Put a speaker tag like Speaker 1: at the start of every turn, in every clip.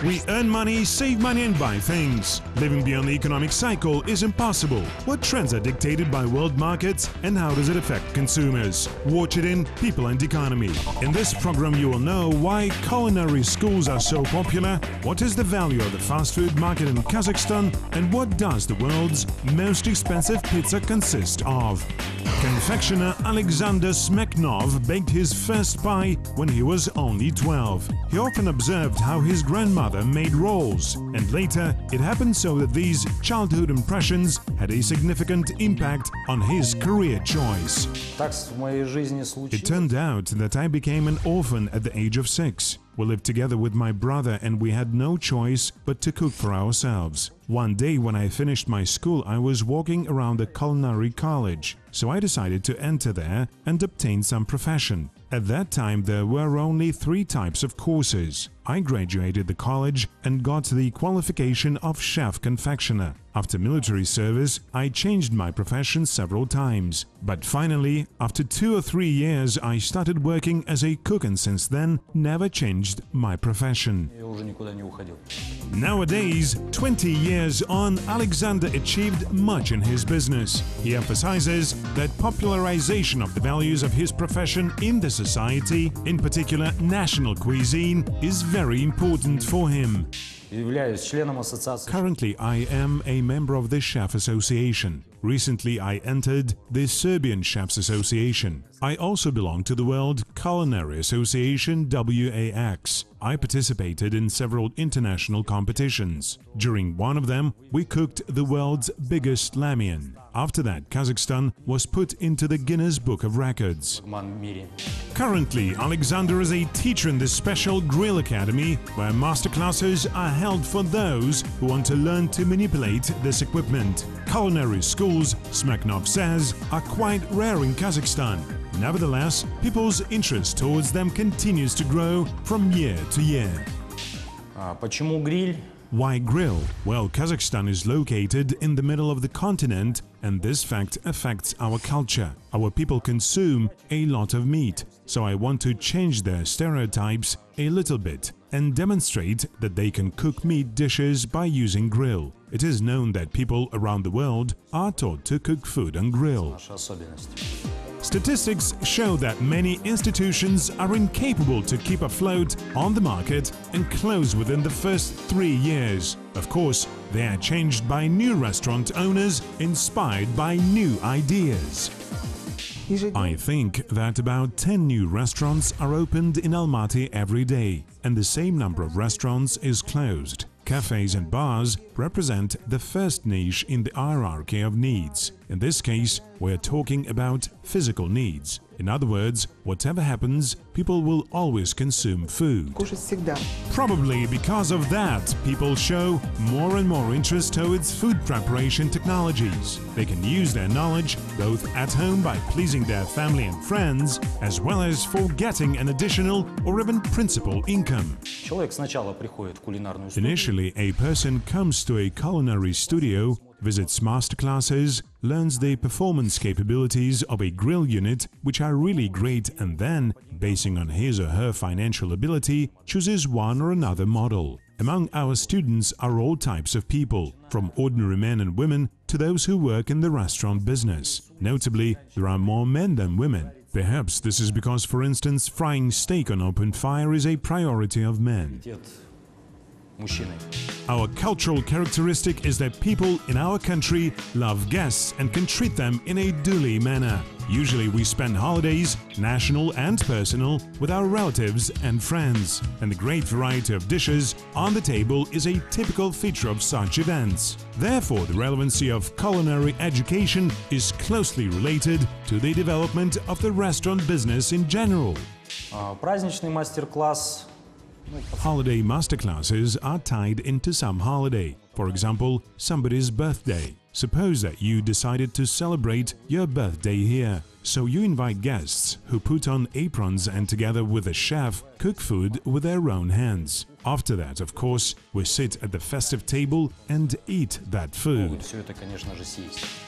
Speaker 1: We earn money, save money and buy things. Living beyond the economic cycle is impossible. What trends are dictated by world markets and how does it affect consumers? Watch it in People and Economy. In this program you will know why culinary schools are so popular, what is the value of the fast food market in Kazakhstan, and what does the world's most expensive pizza consist of. Confectioner Alexander Smeknov baked his first pie when he was only 12. He often observed how his grandmother made rolls, and later it happened so that these childhood impressions had a significant impact on his career choice. It turned out that I became an orphan at the age of 6. We lived together with my brother and we had no choice but to cook for ourselves. One day when I finished my school, I was walking around the culinary college, so I decided to enter there and obtain some profession. At that time there were only 3 types of courses. I graduated the college and got the qualification of chef confectioner. After military service, I changed my profession several times. But finally, after 2 or 3 years, I started working as a cook and since then never changed my profession. Nowadays, 20 years on, Alexander achieved much in his business. He emphasizes that popularization of the values of his profession in the society, in particular national cuisine, is very important for him. Currently, I am a member of the Chef Association. Recently, I entered the Serbian Chefs Association. I also belong to the World Culinary Association WAX. I participated in several international competitions. During one of them, we cooked the world's biggest lamian. After that, Kazakhstan was put into the Guinness Book of Records. Currently, Alexander is a teacher in the Special Grill Academy, where masterclasses are held for those who want to learn to manipulate this equipment. Culinary schools, Smeknov says, are quite rare in Kazakhstan. Nevertheless, people's interest towards them continues to grow from year to year. Why grill? Well, Kazakhstan is located in the middle of the continent and this fact affects our culture. Our people consume a lot of meat, so I want to change their stereotypes a little bit and demonstrate that they can cook meat dishes by using grill. It is known that people around the world are taught to cook food on grill. Statistics show that many institutions are incapable to keep afloat on the market and close within the first 3 years. Of course, they are changed by new restaurant owners inspired by new ideas. I think that about 10 new restaurants are opened in Almaty every day, and the same number of restaurants is closed. Cafes and bars represent the first niche in the hierarchy of needs. In this case, we're talking about physical needs. In other words, whatever happens, people will always consume food. Probably because of that, people show more and more interest towards food preparation technologies. They can use their knowledge both at home by pleasing their family and friends, as well as for getting an additional or even principal income. Initially, a person comes to a culinary studio, visits masterclasses, learns the performance capabilities of a grill unit, which are really great, and then, basing on his or her financial ability, chooses one or another model. Among our students are all types of people, from ordinary men and women to those who work in the restaurant business. Notably, there are more men than women. Perhaps this is because, for instance, frying steak on open fire is a priority of men. Our cultural characteristic is that people in our country love guests and can treat them in a duly manner. Usually we spend holidays, national and personal, with our relatives and friends, and the great variety of dishes on the table is a typical feature of such events. Therefore, the relevancy of culinary education is closely related to the development of the restaurant business in general. Holiday masterclasses are tied into some holiday, for example, somebody's birthday. Suppose that you decided to celebrate your birthday here. So you invite guests who put on aprons and together with a chef cook food with their own hands. After that, of course, we sit at the festive table and eat that food.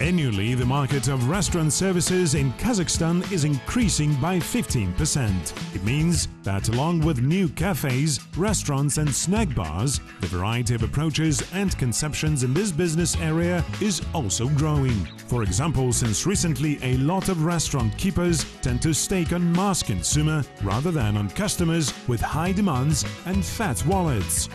Speaker 1: Annually, the market of restaurant services in Kazakhstan is increasing by 15%. It means that along with new cafes, restaurants and snack bars, the variety of approaches and conceptions in this business area is also growing. For example, since recently a lot of restaurant keepers tend to stake on mass consumer rather than on customers with high demands and fat wallets.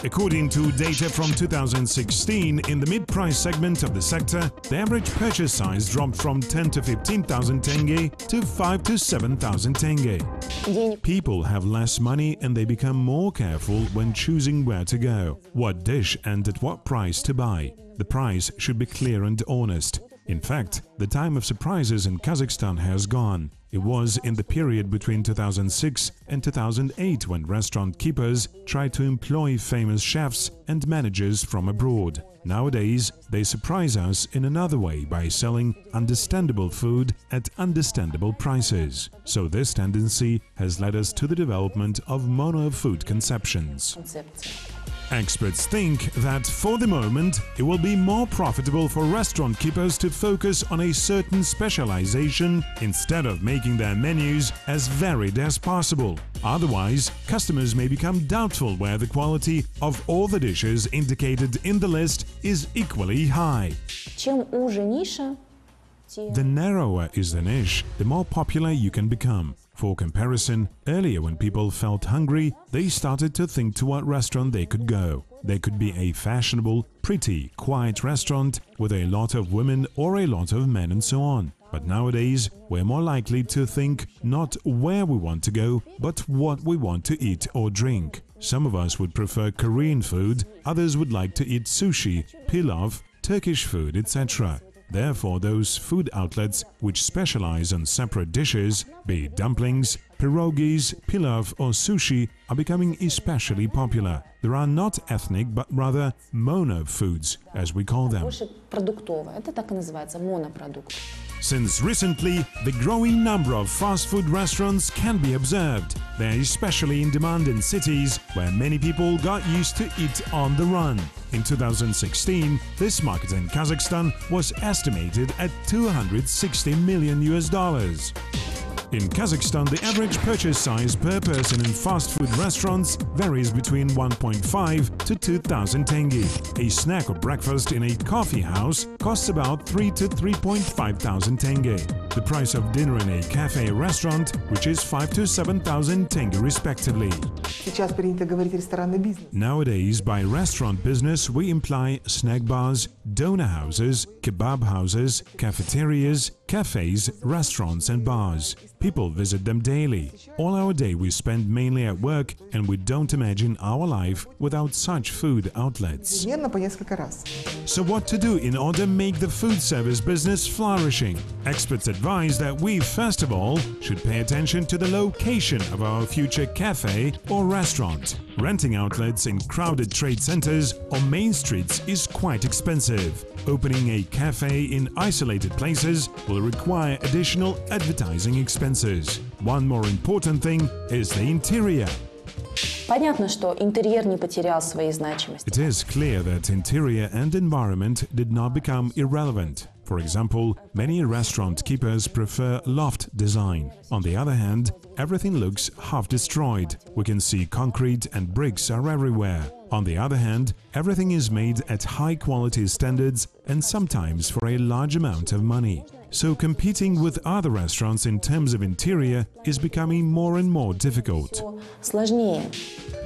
Speaker 1: According to data from 2016, in the mid-price segment of the sector, the average purchase size dropped from 10 to 15,000 tenge to 5 to 7,000 tenge. People have less money and they become more careful when choosing where to go, what dish and at what price to buy. The price should be clear and honest. In fact, the time of surprises in Kazakhstan has gone. It was in the period between 2006 and 2008 when restaurant keepers tried to employ famous chefs and managers from abroad. Nowadays, they surprise us in another way by selling understandable food at understandable prices. So this tendency has led us to the development of mono-food conceptions. Experts think that for the moment it will be more profitable for restaurant keepers to focus on a certain specialization instead of making their menus as varied as possible. Otherwise, customers may become doubtful where the quality of all the dishes indicated in the list is equally high. The narrower is the niche, the more popular you can become. For comparison, earlier when people felt hungry, they started to think to what restaurant they could go. There could be a fashionable, pretty, quiet restaurant with a lot of women or a lot of men and so on. But nowadays, we're more likely to think not where we want to go, but what we want to eat or drink. Some of us would prefer Korean food, others would like to eat sushi, pilaf, Turkish food, etc. Therefore, those food outlets which specialize on separate dishes, be it dumplings, pierogies, pilaf or sushi, are becoming especially popular. There are not ethnic but rather mono foods, as we call them. Since recently, the growing number of fast food restaurants can be observed. They are especially in demand in cities where many people got used to eat on the run. In 2016, this market in Kazakhstan was estimated at $260 million. In Kazakhstan, the average purchase size per person in fast food restaurants varies between 1.5 to 2,000 tenge. A snack or breakfast in a coffee house costs about 3 to 3.5 thousand tenge. The price of dinner in a cafe restaurant reaches 5 to 7,000 tenge respectively. Nowadays, by restaurant business, we imply snack bars, doner houses, kebab houses, cafeterias, cafes, restaurants and bars. People visit them daily. All our day we spend mainly at work and we don't imagine our life without such food outlets. So what to do in order to make the food service business flourishing? Experts advise that we first of all should pay attention to the location of our future cafe or restaurant. Renting outlets in crowded trade centers or main streets is quite expensive. Opening a cafe in isolated places will require additional advertising expenses. One more important thing is the interior. It is clear that interior and environment did not become irrelevant. For example, many restaurant keepers prefer loft design. On the other hand, everything looks half destroyed. We can see concrete and bricks are everywhere. On the other hand, everything is made at high-quality standards and sometimes for a large amount of money. So competing with other restaurants in terms of interior is becoming more and more difficult.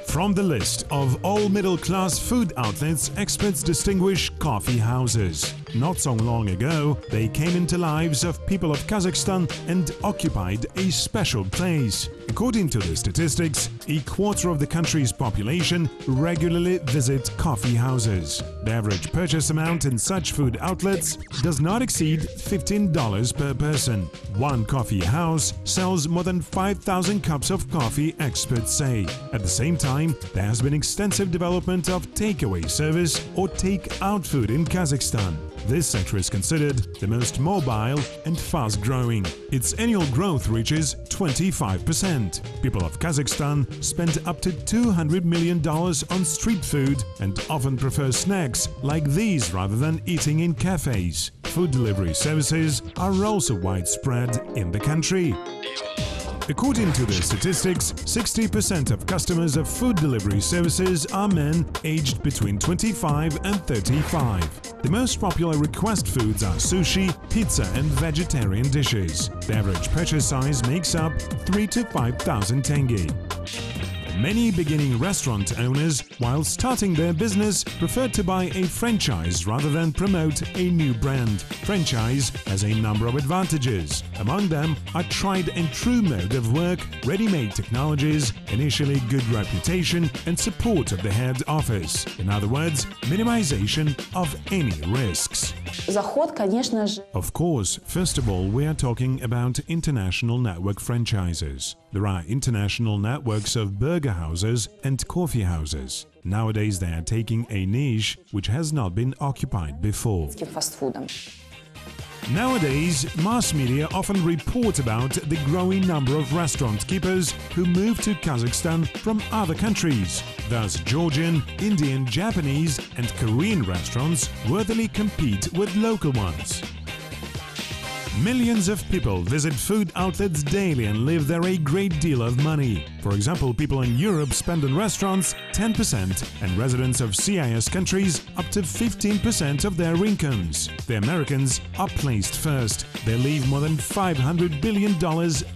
Speaker 1: From the list of all middle-class food outlets, experts distinguish coffee houses. Not so long ago, they came into lives of people of Kazakhstan and occupied a special place. According to the statistics, a quarter of the country's population regularly visit coffee houses. The average purchase amount in such food outlets does not exceed $15 per person. One coffee house sells more than 5,000 cups of coffee, experts say. At the same time, there has been extensive development of takeaway service or take-out food in Kazakhstan. This sector is considered the most mobile and fast-growing. Its annual growth reaches 25%. People of Kazakhstan spend up to $200 million on street food and often prefer snacks like these rather than eating in cafes. Food delivery services are also widespread in the country. According to the statistics, 60% of customers of food delivery services are men aged between 25 and 35. The most popular request foods are sushi, pizza and vegetarian dishes. The average purchase size makes up 3,000 to 5,000 tenge. Many beginning restaurant owners, while starting their business, prefer to buy a franchise rather than promote a new brand. Franchise has a number of advantages. Among them are tried and true mode of work, ready-made technologies, initially good reputation and support of the head office. In other words, minimization of any risks. Of course, first of all, we are talking about international network franchises. There are international networks of burger houses and coffee houses. Nowadays they are taking a niche which has not been occupied before. Nowadays, mass media often report about the growing number of restaurant keepers who move to Kazakhstan from other countries. Thus, Georgian, Indian, Japanese and Korean restaurants worthily compete with local ones. Millions of people visit food outlets daily and live there a great deal of money. For example, people in Europe spend on restaurants 10% and residents of CIS countries up to 15% of their incomes. The Americans are placed first. They leave more than $500 billion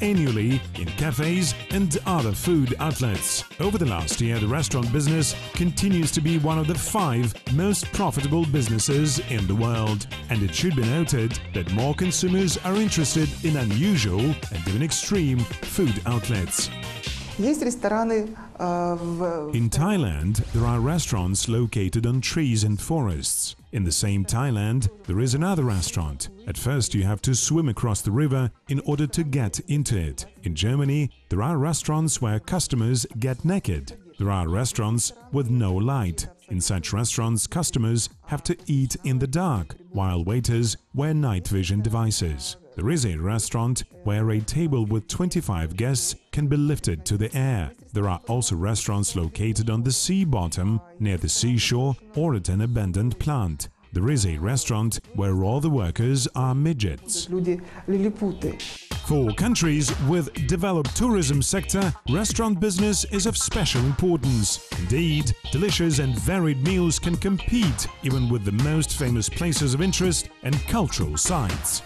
Speaker 1: annually in cafes and other food outlets. Over the last year, the restaurant business continues to be one of the 5 most profitable businesses in the world. And it should be noted that more consumers are interested in unusual and even extreme food outlets. In Thailand, there are restaurants located on trees and forests. In the same Thailand, there is another restaurant. At first, you have to swim across the river in order to get into it. In Germany, there are restaurants where customers get naked. There are restaurants with no light. In such restaurants, customers have to eat in the dark, while waiters wear night vision devices. There is a restaurant where a table with 25 guests can be lifted to the air. There are also restaurants located on the sea bottom, near the seashore or at an abandoned plant. There is a restaurant where all the workers are midgets. For countries with developed tourism sector, restaurant business is of special importance. Indeed, delicious and varied meals can compete even with the most famous places of interest and cultural sites.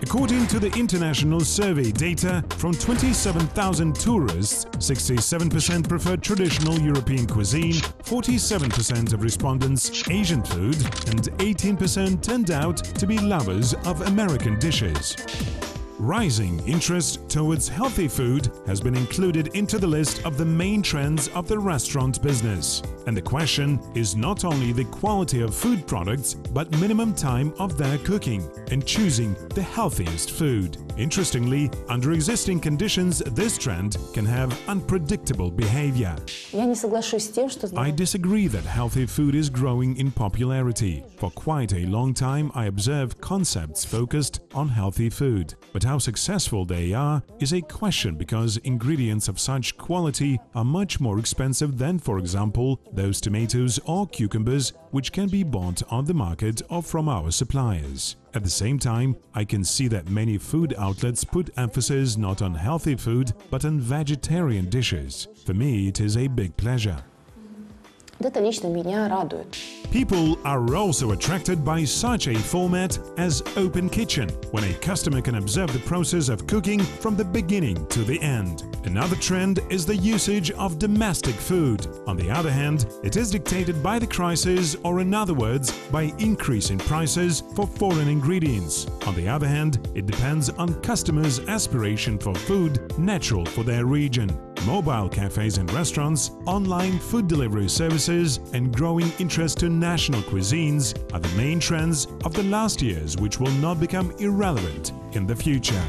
Speaker 1: According to the international survey data, from 27,000 tourists, 67% preferred traditional European cuisine, 47% of respondents Asian food, and 18% turned out to be lovers of American dishes. Rising interest towards healthy food has been included into the list of the main trends of the restaurant business. And the question is not only the quality of food products, but minimum time of their cooking and choosing the healthiest food. Interestingly, under existing conditions, this trend can have unpredictable behavior. I disagree that healthy food is growing in popularity. For quite a long time, I observe concepts focused on healthy food. But how successful they are is a question, because ingredients of such quality are much more expensive than, for example, those tomatoes or cucumbers which can be bought on the market or from our suppliers. At the same time, I can see that many food outlets put emphasis not on healthy food but on vegetarian dishes. For me, it is a big pleasure. People are also attracted by such a format as Open Kitchen, when a customer can observe the process of cooking from the beginning to the end. Another trend is the usage of domestic food. On the other hand, it is dictated by the crisis, or in other words, by increasing prices for foreign ingredients. On the other hand, it depends on customers' aspiration for food natural for their region. Mobile cafes and restaurants, online food delivery services, and growing interest to national cuisines are the main trends of the last years, which will not become irrelevant in the future.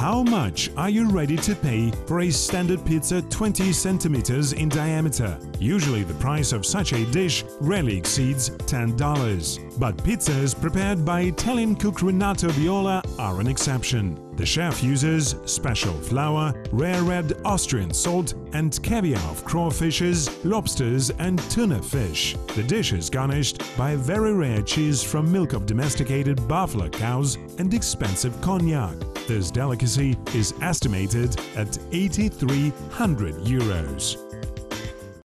Speaker 1: How much are you ready to pay for a standard pizza 20 centimeters in diameter? Usually the price of such a dish rarely exceeds $10. But pizzas prepared by Italian cook Renato Viola are an exception. The chef uses special flour, rare red Austrian salt and caviar of crawfishes, lobsters and tuna fish. The dish is garnished by very rare cheese from milk of domesticated buffalo cows and expensive cognac. This delicacy is estimated at €8,300.